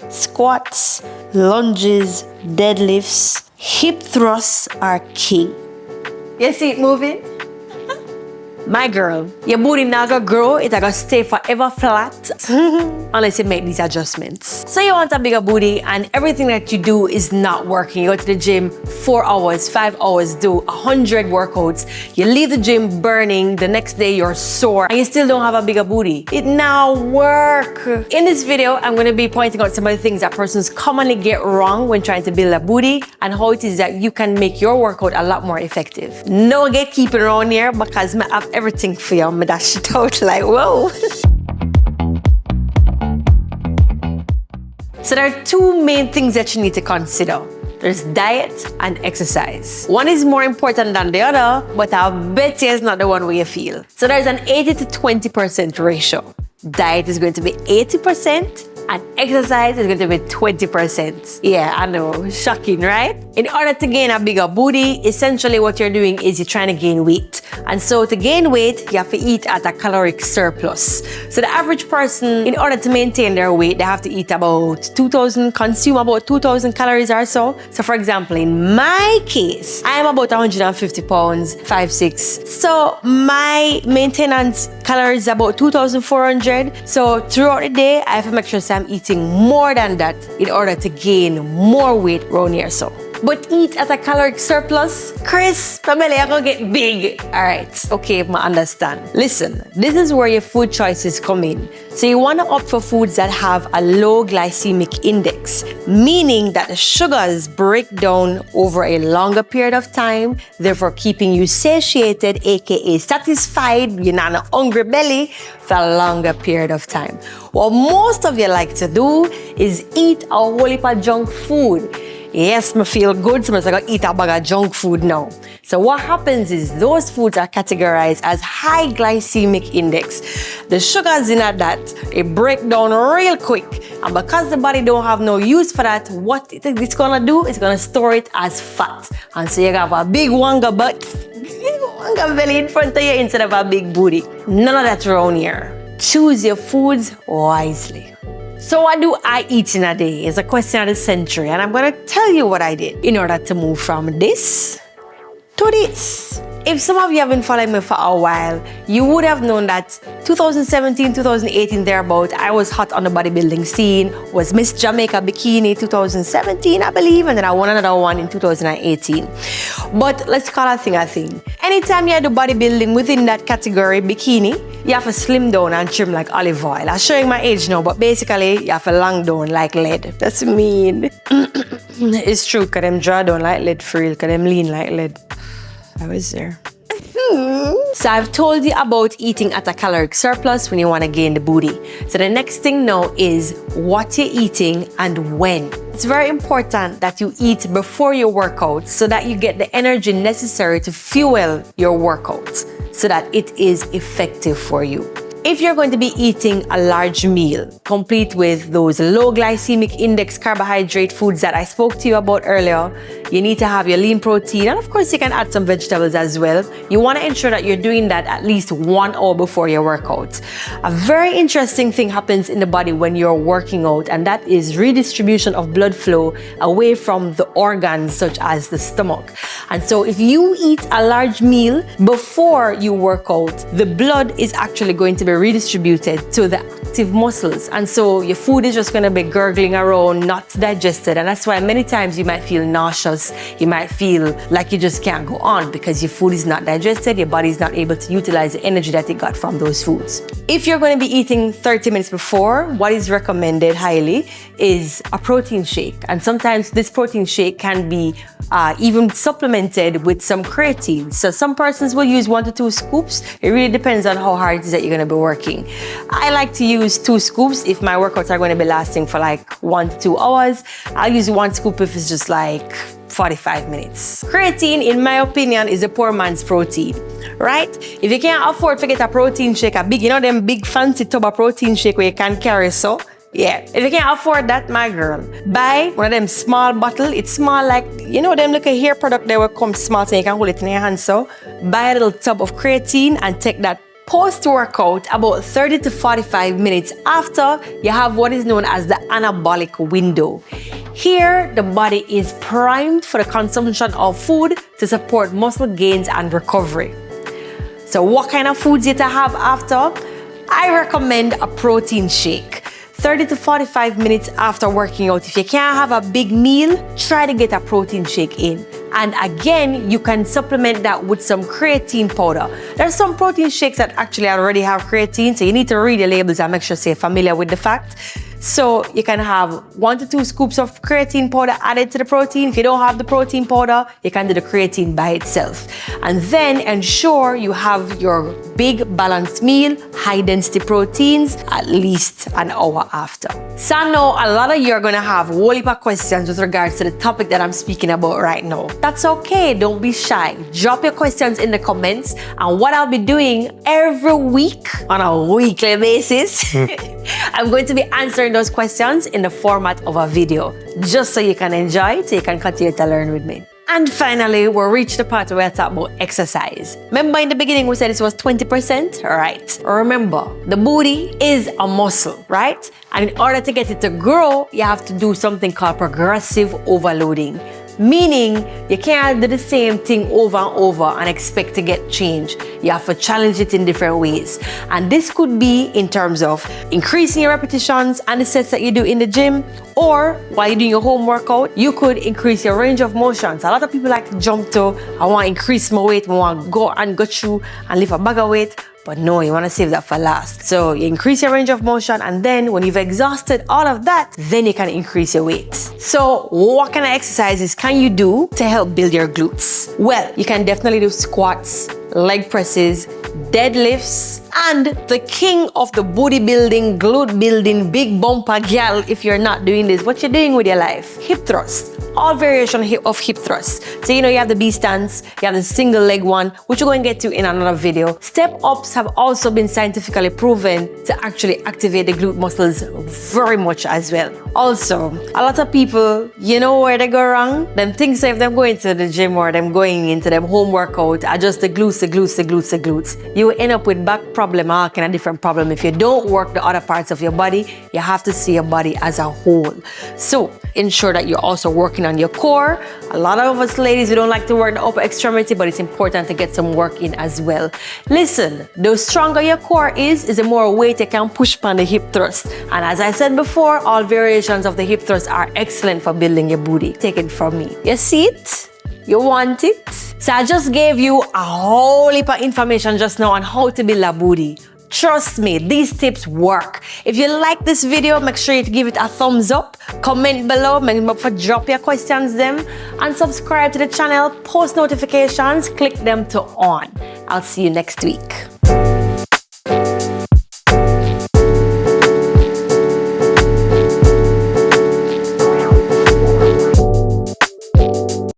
Squats, lunges, deadlifts, hip thrusts are king. You see it moving? My girl, your booty not gonna grow, it's gonna stay forever flat unless you make these adjustments. So you want a bigger booty and everything that you do is not working. You go to the gym 4 hours, 5 hours, do 100 workouts. You leave the gym burning, the next day you're sore and you still don't have a bigger booty. It now work. In this video, I'm gonna be pointing out some of the things that persons commonly get wrong when trying to build a booty and how it is that you can make your workout a lot more effective. No gatekeeping around here because I have everything for you. I'm dash it out like, whoa. So there are two main things that you need to consider. There's diet and exercise. One is more important than the other, but I bet you it's not the one where you feel. So there's an 80 to 20% ratio. Diet is going to be 80% and exercise is going to be 20%. Yeah, I know, shocking, right? In order to gain a bigger booty, essentially what you're doing is you're trying to gain weight. And so to gain weight, you have to eat at a caloric surplus. So the average person, in order to maintain their weight, they have to eat consume about 2,000 calories or so. So for example, in my case, I am about 150 pounds, 5'6". So my maintenance calories is about 2,400. So throughout the day, I have to make sure I'm eating more than that in order to gain more weight around here. So. But eat at a caloric surplus? Chris, family, I'm gonna get big. All right, okay, I understand. Listen, this is where your food choices come in. So you wanna opt for foods that have a low glycemic index, meaning that the sugars break down over a longer period of time, therefore keeping you satiated, aka satisfied, you're not in a hungry belly for a longer period of time. What most of you like to do is eat a whole heap of junk food. Yes, I feel good, so I'm going to eat a bag of junk food now. So what happens is those foods are categorized as high glycemic index. The sugars in that, it break down real quick. And because the body don't have no use for that, what it's going to do is going to store it as fat. And so you have a big wanga butt, wanga belly in front of you instead of a big booty. None of that around here. Choose your foods wisely. So what do I eat in a day is a question of the century, and I'm going to tell you what I did in order to move from this to this. If some of you have been following me for a while, you would have known that 2017, 2018, thereabout, I was hot on the bodybuilding scene, was Miss Jamaica Bikini 2017, I believe, and then I won another one in 2018. But let's call a thing a thing. Anytime you do bodybuilding within that category, bikini, you have to slim down and trim like olive oil. I'm showing my age now, but basically, you have to long down like lead. That's mean. It's true, because them draw down like lead for real, because them lean like lead. I was there. So I've told you about eating at a caloric surplus when you want to gain the booty. So the next thing now is what you're eating and when. It's very important that you eat before your workout so that you get the energy necessary to fuel your workouts so that it is effective for you. If you're going to be eating a large meal, complete with those low glycemic index carbohydrate foods that I spoke to you about earlier, you need to have your lean protein, and of course you can add some vegetables as well. You want to ensure that you're doing that at least 1 hour before your workout. A very interesting thing happens in the body when you're working out, and that is redistribution of blood flow away from the organs such as the stomach. And so if you eat a large meal before you work out, the blood is actually going to be redistributed to the active muscles, and so your food is just going to be gurgling around, not digested, and that's why many times you might feel nauseous, you might feel like you just can't go on because your food is not digested, your body is not able to utilize the energy that it got from those foods. If you're going to be eating 30 minutes before, what is recommended highly is a protein shake, and sometimes this protein shake can be even supplemented with some creatine. So some persons will use 1 to 2 scoops. It really depends on how hard it is that you're going to be working. I like to use 2 scoops if my workouts are going to be lasting for like 1 to 2 hours. I'll use 1 scoop if it's just like 45 minutes. Creatine, in my opinion, is a poor man's protein, right? If you can't afford to get a protein shake, a big, them big fancy tub of protein shake where you can carry so, yeah. If you can't afford that, my girl, buy one of them small bottle. It's small like, them little hair product that will come small so you can hold it in your hand. So buy a little tub of creatine and take that Post-workout, about 30 to 45 minutes after, you have what is known as the anabolic window. Here, the body is primed for the consumption of food to support muscle gains and recovery. So what kind of foods you to have after? I recommend a protein shake. 30 to 45 minutes after working out. If you can't have a big meal, try to get a protein shake in. And again, you can supplement that with some creatine powder. There's some protein shakes that actually already have creatine, so you need to read the labels and make sure you're familiar with the fact. So you can have 1 to 2 scoops of creatine powder added to the protein. If you don't have the protein powder, you can do the creatine by itself. And then ensure you have your big balanced meal, high density proteins, at least an hour after. So I know a lot of you are gonna have a whole heap of questions with regards to the topic that I'm speaking about right now. That's okay, don't be shy. Drop your questions in the comments, and what I'll be doing every week on a weekly basis, I'm going to be answering those questions in the format of a video, just so you can enjoy it, so you can continue to learn with me. And finally, we'll reach the part where I talk about exercise. Remember in the beginning we said this was 20%? Right. Remember, the booty is a muscle, right? And in order to get it to grow, you have to do something called progressive overloading. Meaning, you can't do the same thing over and over and expect to get change. You have to challenge it in different ways. And this could be in terms of increasing your repetitions and the sets that you do in the gym, or while you're doing your home workout, you could increase your range of motions. A lot of people like to jump to, I want to increase my weight, I want to go through and lift a bag of weight. But no, you want to save that for last. So you increase your range of motion, and then when you've exhausted all of that, then you can increase your weight. So what kind of exercises can you do to help build your glutes? Well, you can definitely do squats, leg presses, deadlifts, and the king of the booty building, glute building, big bumper gal, if you're not doing this, what you're doing with your life? Hip thrusts. All variation of hip thrusts. So you have the B stance, you have the single leg one, which we're going to get to in another video. Step ups have also been scientifically proven to actually activate the glute muscles very much as well. Also, a lot of people, you know where they go wrong? Them things if they're going to the gym or them going into them home workout, adjust the glutes, the glutes, the glutes, the glutes. You will end up with back problem, all kind of different problem. If you don't work the other parts of your body, you have to see your body as a whole. So ensure that you're also working on your core. A lot of us ladies, we don't like to work the upper extremity, but it's important to get some work in as well. Listen, the stronger your core is the more weight you can push on the hip thrust. And as I said before, all variations of the hip thrust are excellent for building your booty. Take it from me. You see it? You want it? So I just gave you a whole heap of information just now on how to build a booty. Trust me, these tips work. If you like this video, make sure you give it a thumbs up, comment below, make sure to drop your questions them, and subscribe to the channel, post notifications, click them to on. I'll see you next week.